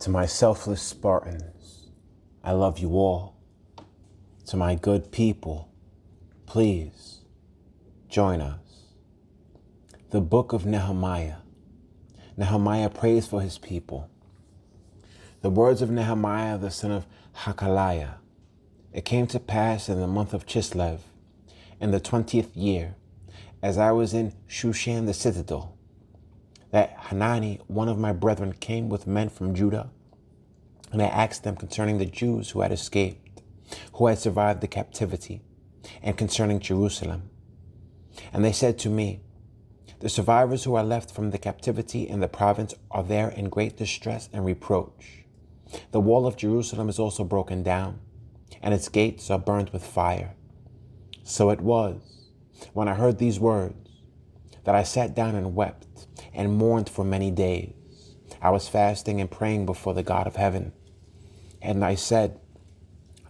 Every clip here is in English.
To my selfless Spartans, I love you all. To my good people, please join us. The Book of Nehemiah. Nehemiah prays for his people. The words of Nehemiah, the son of Hakaliah. It came to pass in the month of Chislev, in the 20th year, as I was in Shushan the citadel, that Hanani, one of my brethren, came with men from Judah, and I asked them concerning the Jews who had escaped, who had survived the captivity, and concerning Jerusalem. And they said to me, the survivors who are left from the captivity in the province are there in great distress and reproach. The wall of Jerusalem is also broken down, and its gates are burned with fire. So it was, when I heard these words, that I sat down and wept and mourned for many days. I was fasting and praying before the God of heaven. And I said,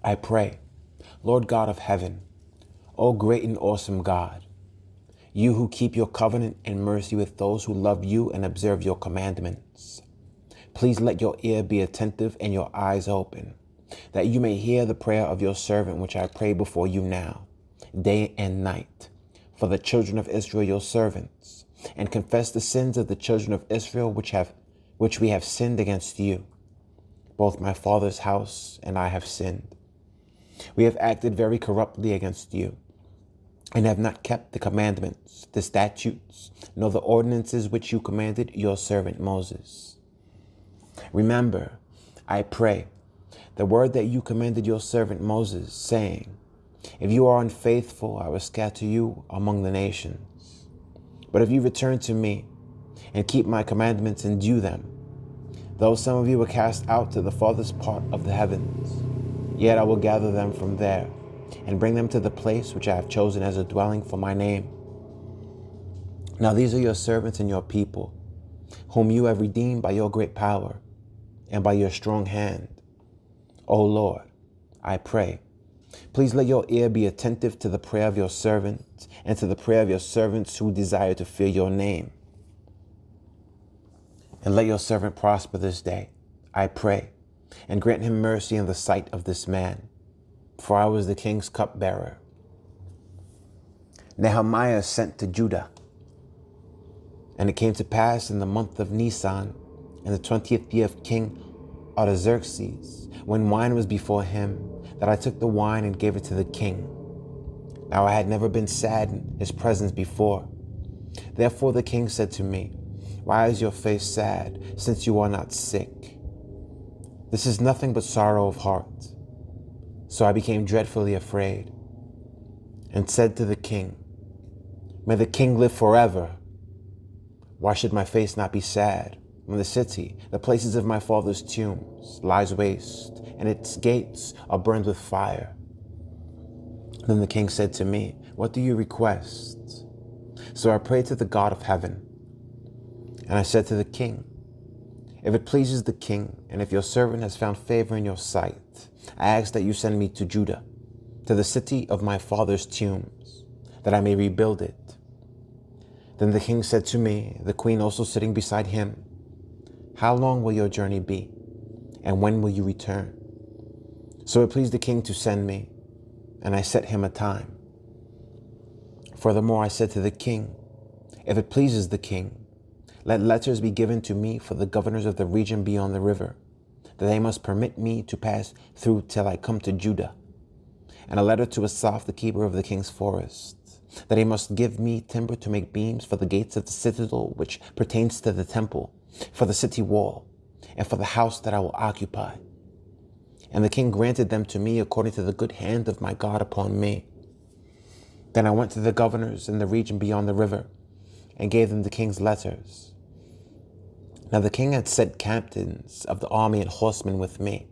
I pray, Lord God of heaven, O great and awesome God, you who keep your covenant and mercy with those who love you and observe your commandments, please let your ear be attentive and your eyes open, that you may hear the prayer of your servant which I pray before you now, day and night, for the children of Israel your servants, and confess the sins of the children of Israel which we have sinned against you. Both my father's house and I have sinned. We have acted very corruptly against you, and have not kept the commandments, the statutes, nor the ordinances which you commanded your servant Moses. Remember, I pray, the word that you commanded your servant Moses, saying, if you are unfaithful, I will scatter you among the nations. But if you return to me and keep my commandments and do them, though some of you were cast out to the farthest part of the heavens, yet I will gather them from there and bring them to the place which I have chosen as a dwelling for my name. Now these are your servants and your people, whom you have redeemed by your great power and by your strong hand. O Lord, I pray, please let your ear be attentive to the prayer of your servant and to the prayer of your servants who desire to fear your name. And let your servant prosper this day, I pray, and grant him mercy in the sight of this man, for I was the king's cupbearer. Nehemiah sent to Judah. And it came to pass in the month of Nisan, in the 20th year of King Artaxerxes, when wine was before him, that I took the wine and gave it to the king. Now I had never been sad in his presence before. Therefore the king said to me, why is your face sad, since you are not sick? This is nothing but sorrow of heart. So I became dreadfully afraid, and said to the king, may the king live forever. Why should my face not be sad, when the city, the places of my father's tombs, lies waste, and its gates are burned with fire? Then the king said to me, what do you request? So I prayed to the God of heaven. And I said to the king, if it pleases the king, and if your servant has found favor in your sight, I ask that you send me to Judah, to the city of my father's tombs, that I may rebuild it. Then the king said to me, the queen also sitting beside him, how long will your journey be, and when will you return? So it pleased the king to send me, and I set him a time. Furthermore, I said to the king, if it pleases the king, let letters be given to me for the governors of the region beyond the river, that they must permit me to pass through till I come to Judah, and a letter to Asaph, the keeper of the king's forest, that he must give me timber to make beams for the gates of the citadel which pertains to the temple, for the city wall, and for the house that I will occupy. And the king granted them to me according to the good hand of my God upon me. Then I went to the governors in the region beyond the river, and gave them the king's letters. Now the king had sent captains of the army and horsemen with me.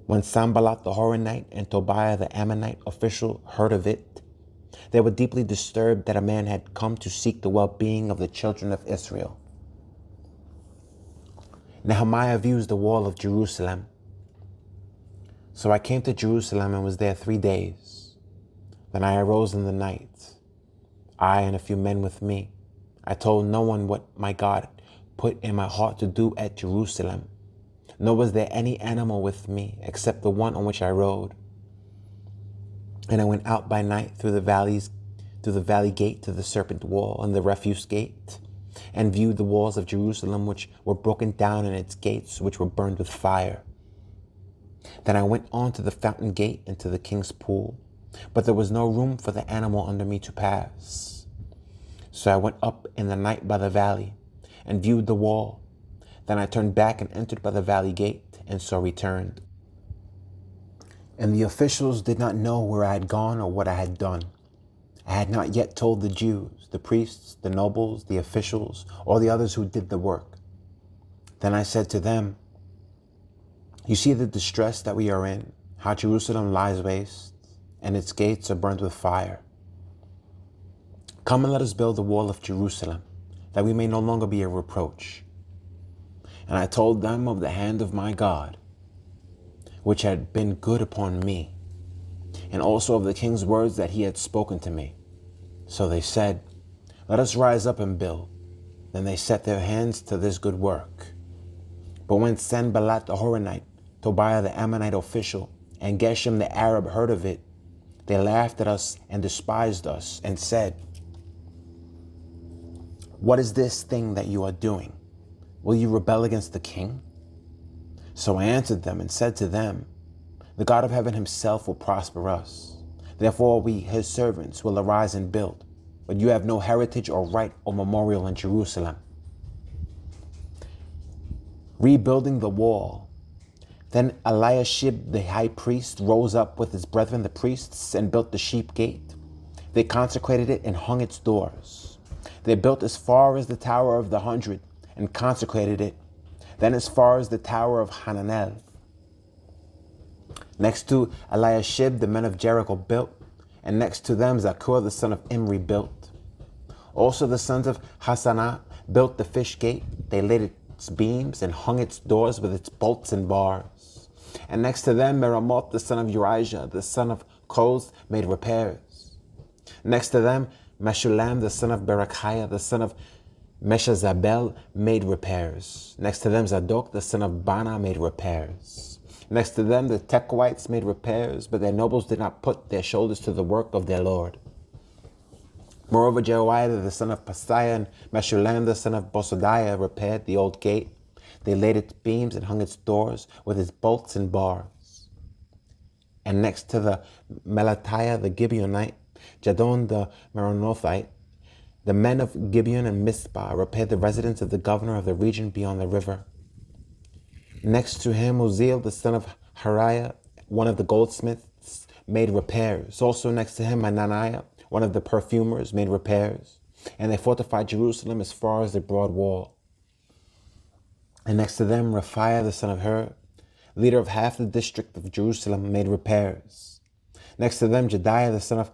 When Sanballat the Horonite and Tobiah the Ammonite official heard of it, they were deeply disturbed that a man had come to seek the well-being of the children of Israel. Nehemiah views the wall of Jerusalem. So I came to Jerusalem and was there 3 days. Then I arose in the night, I and a few men with me. I told no one what my God put in my heart to do at Jerusalem. nor was there any animal with me except the one on which I rode. And I went out by night through the valley gate to the serpent wall and the refuse gate, and viewed the walls of Jerusalem, which were broken down, and its gates, which were burned with fire. Then I went on to the fountain gate and to the king's pool, but there was no room for the animal under me to pass. So I went up in the night by the valley and viewed the wall. Then I turned back and entered by the valley gate, and so returned. And the officials did not know where I had gone or what I had done. I had not yet told the Jews, the priests, the nobles, the officials, or the others who did the work. Then I said to them, "You see the distress that we are in, how Jerusalem lies waste, and its gates are burned with fire. Come and let us build the wall of Jerusalem, that we may no longer be a reproach." And I told them of the hand of my God, which had been good upon me, and also of the king's words that he had spoken to me. So they said, "Let us rise up and build." Then they set their hands to this good work. But when Sanballat the Horonite, Tobiah the Ammonite official, and Geshem the Arab heard of it, they laughed at us and despised us and said, "What is this thing that you are doing? Will you rebel against the king?" So I answered them and said to them, "The God of heaven himself will prosper us. Therefore we, his servants, will arise and build. But you have no heritage or right or memorial in Jerusalem." Rebuilding the wall. Then Eliashib the high priest rose up with his brethren the priests and built the sheep gate. They consecrated it and hung its doors. They built as far as the Tower of the 100 and consecrated it, then as far as the Tower of Hananel. Next to Eliashib the men of Jericho built, and next to them Zakur the son of Imri built. Also the sons of Hassanah built the fish gate. They laid its beams and hung its doors with its bolts and bars. And next to them Meremoth the son of Urijah the son of Koz made repairs. Next to them Meshullam the son of Berechiah the son of Meshazabel made repairs. Next to them Zadok the son of Bana made repairs. Next to them the Tekoites made repairs, but their nobles did not put their shoulders to the work of their Lord. Moreover, Jehoiada the son of Paseah and Meshullam the son of Bosadiah repaired the old gate. They laid its beams and hung its doors with its bolts and bars. And next to the Melatiah the Gibeonite, Jadon the Meronothite, the men of Gibeon and Mizpah repaired the residence of the governor of the region beyond the river. Next to him, Uzziel, the son of Hariah, one of the goldsmiths, made repairs. Also next to him, Hananiah, one of the perfumers, made repairs. And they fortified Jerusalem as far as the broad wall. And next to them, Raphiah, the son of Hur, leader of half the district of Jerusalem, made repairs. Next to them, Jediah, the son of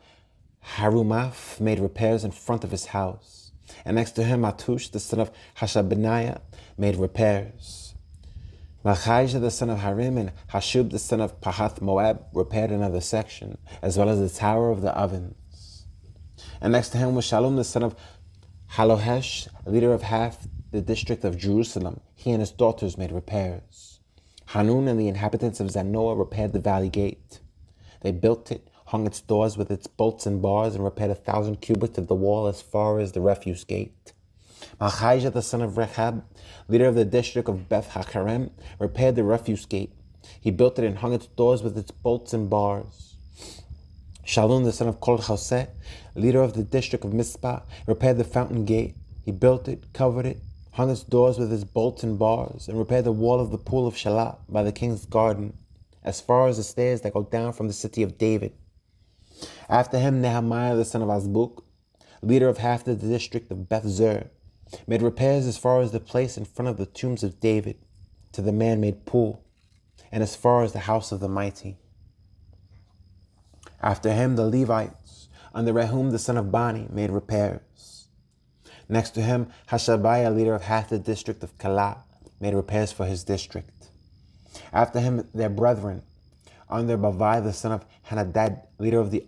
Harumaph, made repairs in front of his house. And next to him, Atush, the son of Hashabniah, made repairs. Malchijah, the son of Harim, and Hashub, the son of Pahath Moab, repaired another section, as well as the Tower of the Ovens. And next to him was Shallum, the son of Halohesh, leader of half the district of Jerusalem. He and his daughters made repairs. Hanun and the inhabitants of Zanoah repaired the valley gate. They built it, hung its doors with its bolts and bars, and repaired 1,000 cubits of the wall as far as the refuse gate. Malchijah, the son of Rechab, leader of the district of Beth Hakerem, repaired the refuse gate. He built it and hung its doors with its bolts and bars. Shallum, the son of Kol Hoseh, leader of the district of Mizpah, repaired the fountain gate. He built it, covered it, hung its doors with its bolts and bars, and repaired the wall of the pool of Shalah by the king's garden, as far as the stairs that go down from the city of David. After him, Nehemiah, the son of Azbuk, leader of half the district of Beth Zur, made repairs as far as the place in front of the tombs of David, to the man-made pool, and as far as the house of the mighty. After him, the Levites, under Rehum the son of Bani, made repairs. Next to him, Hashabiah, leader of half the district of Kala, made repairs for his district. After him, their brethren, under Bavai, the son of Hanadad, leader of the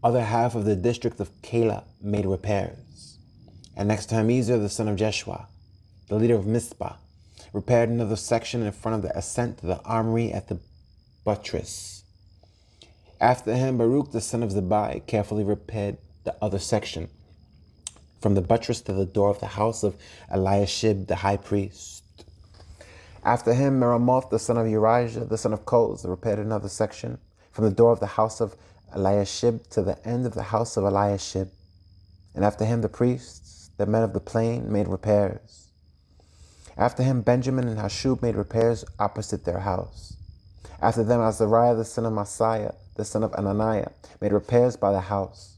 other half of the district of Kala, made repairs. And next to him, Ezer, the son of Jeshua, the leader of Mizpah, repaired another section in front of the ascent to the armory at the buttress. After him, Baruch the son of Zabai carefully repaired the other section, from the buttress to the door of the house of Eliashib the high priest. After him, Meremoth the son of Urijah the son of Koz repaired another section, from the door of the house of Eliashib to the end of the house of Eliashib. And after him, the priests, the men of the plain, made repairs. After him, Benjamin and Hashub made repairs opposite their house. After them, Azariah the son of Messiah, the son of Ananiah, made repairs by the house.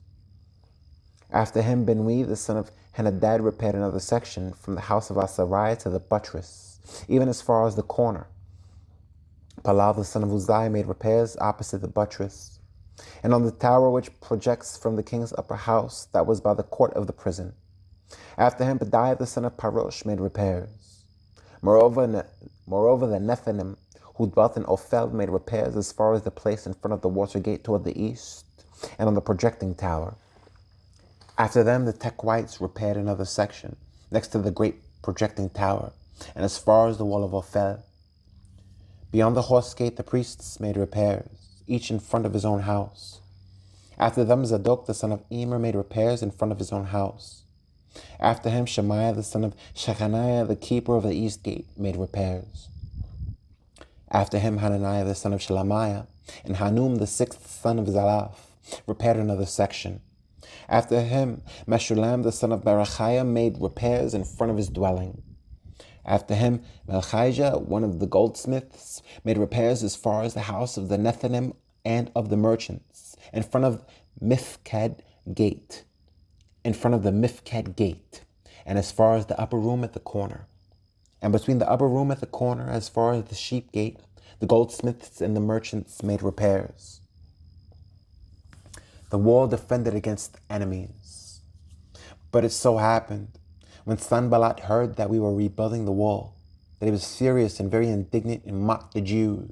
After him, Benui the son of Henadad repaired another section, from the house of Azariah to the buttress, even as far as the corner. Palal the son of Uzziah made repairs opposite the buttress, and on the tower which projects from the king's upper house, that was by the court of the prison. After him, Pedaiah the son of Parosh made repairs. Moreover, the Nethinim, who dwelt in Ophel, made repairs as far as the place in front of the water gate toward the east, and on the projecting tower. After them, the Tekoites repaired another section, next to the great projecting tower, and as far as the wall of Ophel. Beyond the horse gate, the priests made repairs, each in front of his own house. After them, Zadok the son of Emer made repairs in front of his own house. After him, Shemaiah the son of Shechaniah, the keeper of the east gate, made repairs. After him, Hananiah the son of Shelemiah and Hanum the sixth son of Zalaph repaired another section. After him, Meshullam the son of Berechiah made repairs in front of his dwelling. After him, Melchijah, one of the goldsmiths, made repairs as far as the house of the Nethinim and of the merchants, in front of Mifkad gate, and as far as the upper room at the corner. And between the upper room at the corner, as far as the sheep gate, the goldsmiths and the merchants made repairs. The wall defended against enemies. But it so happened, when Sanballat heard that we were rebuilding the wall, that he was furious and very indignant and mocked the Jews.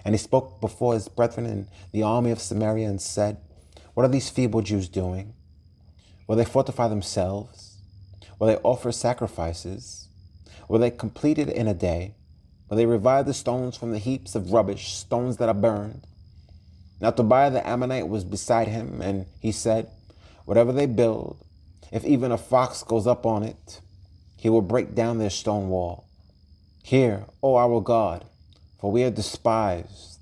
And he spoke before his brethren in the army of Samaria and said, "What are these feeble Jews doing? Will they fortify themselves? Will they offer sacrifices? Will they complete it in a day? Will they revive the stones from the heaps of rubbish, stones that are burned?" Now Tobiah the Ammonite was beside him, and he said, "Whatever they build, if even a fox goes up on it, he will break down their stone wall. Hear, O our God, for we are despised.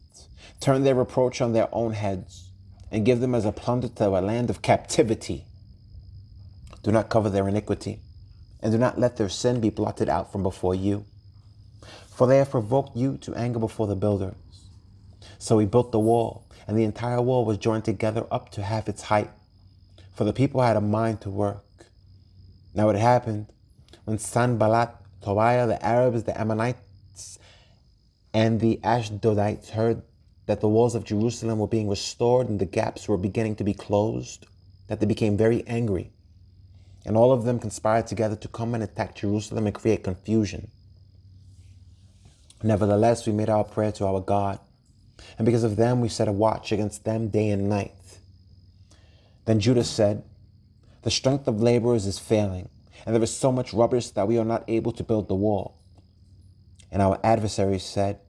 Turn their reproach on their own heads, and give them as a plunder to a land of captivity. Do not cover their iniquity, and do not let their sin be blotted out from before you. For they have provoked you to anger before the builders." So he built the wall, and the entire wall was joined together up to half its height, for the people had a mind to work. Now it happened, when Sanballat, Tobiah, the Arabs, the Ammonites, and the Ashdodites heard that the walls of Jerusalem were being restored and the gaps were beginning to be closed, that they became very angry. And all of them conspired together to come and attack Jerusalem and create confusion. Nevertheless, we made our prayer to our God, and because of them we set a watch against them day and night. Then Judah said, "The strength of laborers is failing, and there is so much rubbish that we are not able to build the wall." And our adversaries said,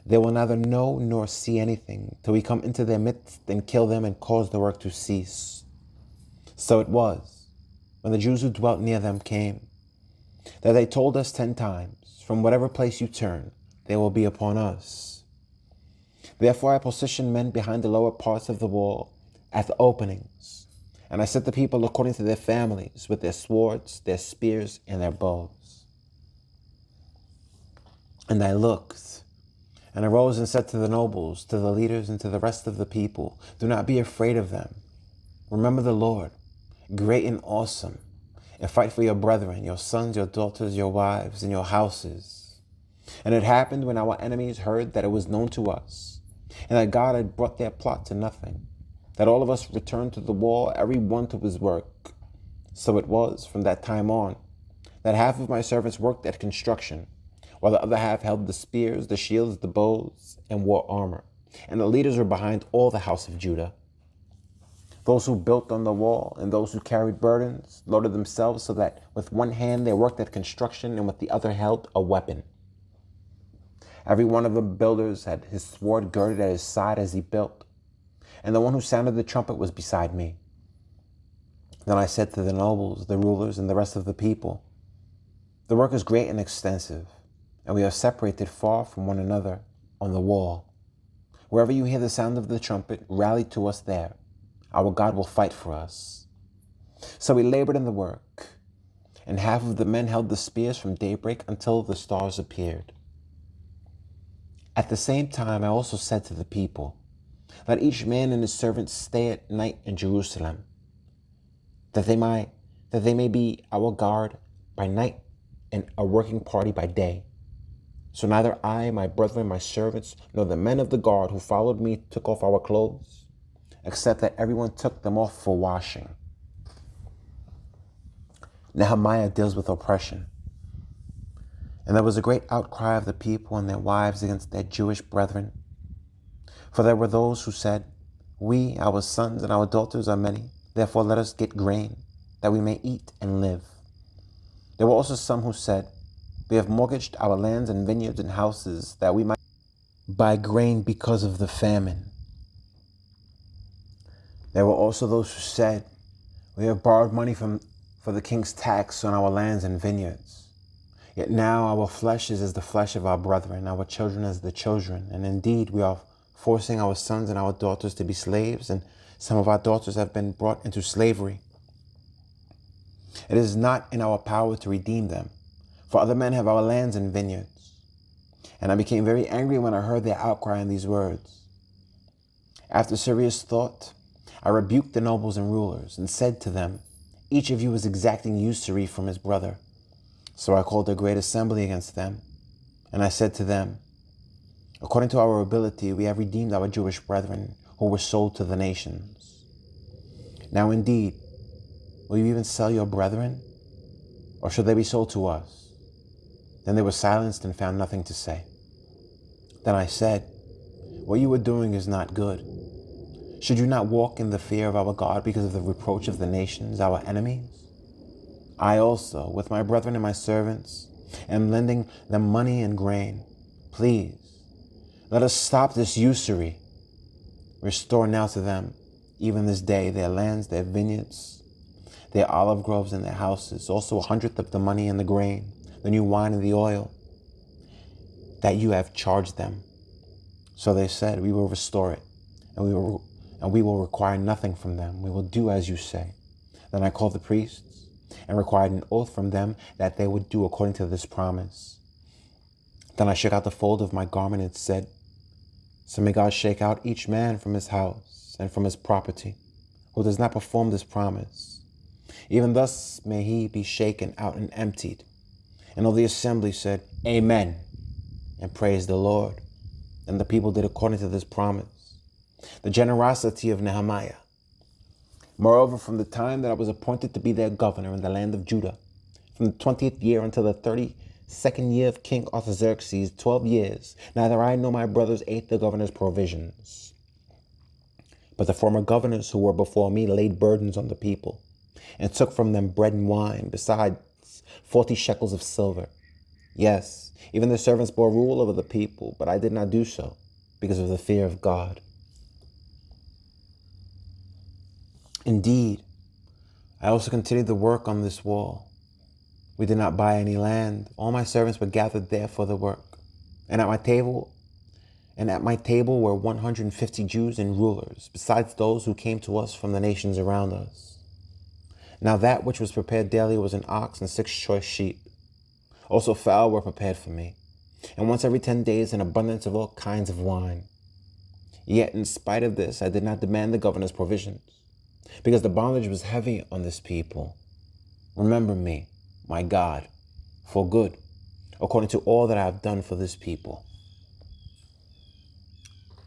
"They will neither know nor see anything till we come into their midst and kill them and cause the work to cease." So it was, when the Jews who dwelt near them came, that they told us 10 times, "From whatever place you turn, they will be upon us." Therefore I positioned men behind the lower parts of the wall, at the openings, and I set the people according to their families, with their swords, their spears, and their bows. And I looked, and arose and said to the nobles, to the leaders, and to the rest of the people, "Do not be afraid of them. Remember the Lord, great and awesome, and fight for your brethren, your sons, your daughters, your wives, and your houses." And it happened when our enemies heard that it was known to us, and that God had brought their plot to nothing, that all of us returned to the wall, every one to his work. So it was, from that time on, that half of my servants worked at construction, while the other half held the spears, the shields, the bows, and wore armor. And the leaders were behind all the house of Judah. Those who built on the wall and those who carried burdens loaded themselves so that with one hand they worked at construction and with the other held a weapon. Every one of the builders had his sword girded at his side as he built, and the one who sounded the trumpet was beside me. Then I said to the nobles, the rulers, and the rest of the people, "The work is great and extensive, and we are separated far from one another on the wall. Wherever you hear the sound of the trumpet, rally to us there. Our God will fight for us." So we labored in the work, and half of the men held the spears from daybreak until the stars appeared. At the same time, I also said to the people, "Let each man and his servant stay at night in Jerusalem, that they may be our guard by night and a working party by day." So neither I, my brethren, my servants, nor the men of the guard who followed me took off our clothes, except that everyone took them off for washing. Nehemiah deals with oppression. And there was a great outcry of the people and their wives against their Jewish brethren. For there were those who said, "We, our sons and our daughters are many, therefore let us get grain, that we may eat and live." There were also some who said, "We have mortgaged our lands and vineyards and houses, that we might buy grain because of the famine." There were also those who said, "We have borrowed money for the king's tax on our lands and vineyards. Yet now our flesh is as the flesh of our brethren, our children as the children. And indeed, we are forcing our sons and our daughters to be slaves, and some of our daughters have been brought into slavery. It is not in our power to redeem them, for other men have our lands and vineyards." And I became very angry when I heard their outcry in these words. After serious thought, I rebuked the nobles and rulers and said to them, "Each of you is exacting usury from his brother." So I called a great assembly against them, and I said to them, "According to our ability, we have redeemed our Jewish brethren who were sold to the nations. Now indeed, will you even sell your brethren, or should they be sold to us?" Then they were silenced and found nothing to say. Then I said, "What you are doing is not good. Should you not walk in the fear of our God because of the reproach of the nations, our enemies? I also, with my brethren and my servants, am lending them money and grain. Please, let us stop this usury. Restore now to them, even this day, their lands, their vineyards, their olive groves, and their houses, also 1/100th of the money and the grain, the new wine and the oil, that you have charged them." So they said, "We will restore it, and we will require nothing from them. We will do as you say." Then I called the priests and required an oath from them that they would do according to this promise. Then I shook out the fold of my garment and said, "So may God shake out each man from his house and from his property, who does not perform this promise. Even thus may he be shaken out and emptied." And all the assembly said, "Amen," and praised the Lord. And the people did according to this promise. The generosity of Nehemiah. Moreover, from the time that I was appointed to be their governor in the land of Judah, from the 20th year until the 32nd year of King Artaxerxes, 12 years, neither I nor my brothers ate the governor's provisions. But the former governors who were before me laid burdens on the people, and took from them bread and wine, besides 40 shekels of silver. Yes, even the servants bore rule over the people, but I did not do so, because of the fear of God. Indeed, I also continued the work on this wall. We did not buy any land. All my servants were gathered there for the work. And at my table were 150 Jews and rulers, besides those who came to us from the nations around us. Now that which was prepared daily was an ox and 6 choice sheep. Also fowl were prepared for me, and once every 10 days an abundance of all kinds of wine. Yet in spite of this, I did not demand the governor's provisions, because the bondage was heavy on this people. Remember me, my God, for good, according to all that I have done for this people.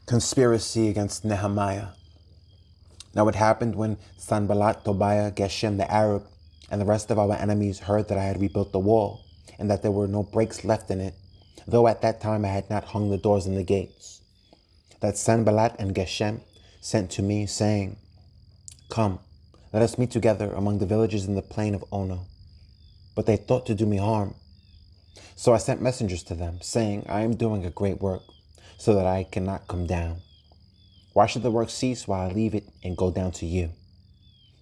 Conspiracy against Nehemiah. Now it happened when Sanballat, Tobiah, Geshem the Arab, and the rest of our enemies heard that I had rebuilt the wall, and that there were no breaks left in it, though at that time I had not hung the doors and the gates, that Sanballat and Geshem sent to me, saying, Come, let us meet together among the villages in the plain of Ono. But they thought to do me harm. So I sent messengers to them, saying, I am doing a great work, so that I cannot come down. Why should the work cease while I leave it and go down to you?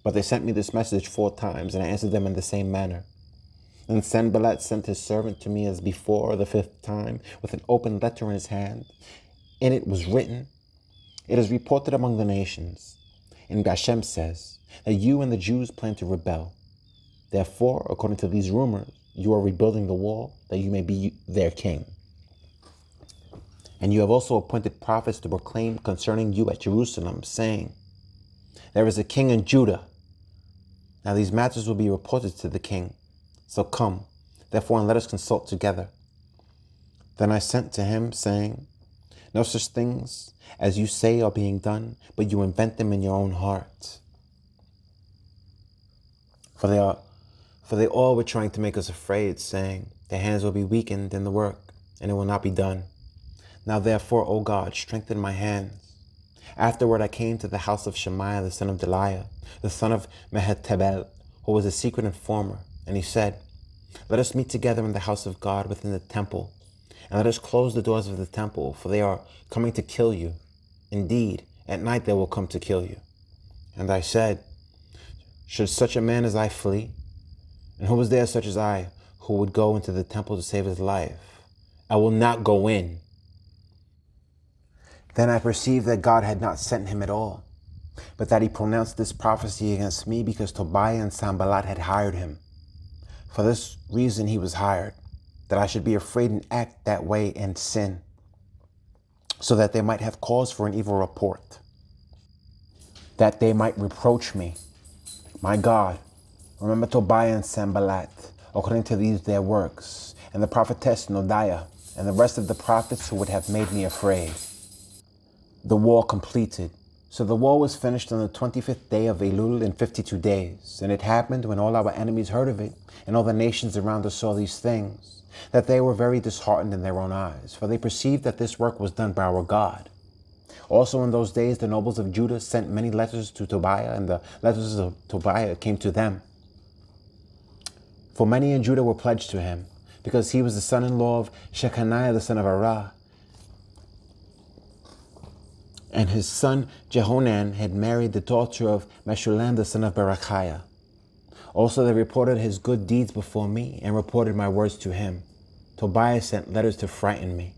But they sent me this message 4 times, and I answered them in the same manner. And Sanballat sent his servant to me as before, the 5th time, with an open letter in his hand. In it was written, It is reported among the nations, and Gashem says, that you and the Jews plan to rebel. Therefore, according to these rumors, you are rebuilding the wall, that you may be their king. And you have also appointed prophets to proclaim concerning you at Jerusalem, saying, There is a king in Judah. Now these matters will be reported to the king. So come, therefore, and let us consult together. Then I sent to him, saying, No such things as you say are being done, but you invent them in your own heart. For they all were trying to make us afraid, saying, Their hands will be weakened in the work, and it will not be done. Now therefore, O God, strengthen my hands. Afterward I came to the house of Shemaiah, the son of Deliah, the son of Mehetabel, who was a secret informer. And he said, Let us meet together in the house of God within the temple, and let us close the doors of the temple, for they are coming to kill you. Indeed, at night they will come to kill you. And I said, Should such a man as I flee? And who was there such as I, who would go into the temple to save his life? I will not go in. Then I perceived that God had not sent him at all, but that he pronounced this prophecy against me because Tobiah and Sanballat had hired him. For this reason he was hired, that I should be afraid and act that way and sin, so that they might have cause for an evil report, that they might reproach me. My God, remember Tobiah and Sanballat, according to these their works, and the prophetess Noadiah, and the rest of the prophets who would have made me afraid. The wall completed. So the wall was finished on the 25th day of Elul in 52 days. And it happened when all our enemies heard of it, and all the nations around us saw these things, that they were very disheartened in their own eyes, for they perceived that this work was done by our God. Also in those days the nobles of Judah sent many letters to Tobiah, and the letters of Tobiah came to them. For many in Judah were pledged to him, because he was the son-in-law of Shechaniah the son of Arah, and his son Jehonan had married the daughter of Meshullam the son of Berechiah. Also they reported his good deeds before me, and reported my words to him. Tobiah sent letters to frighten me.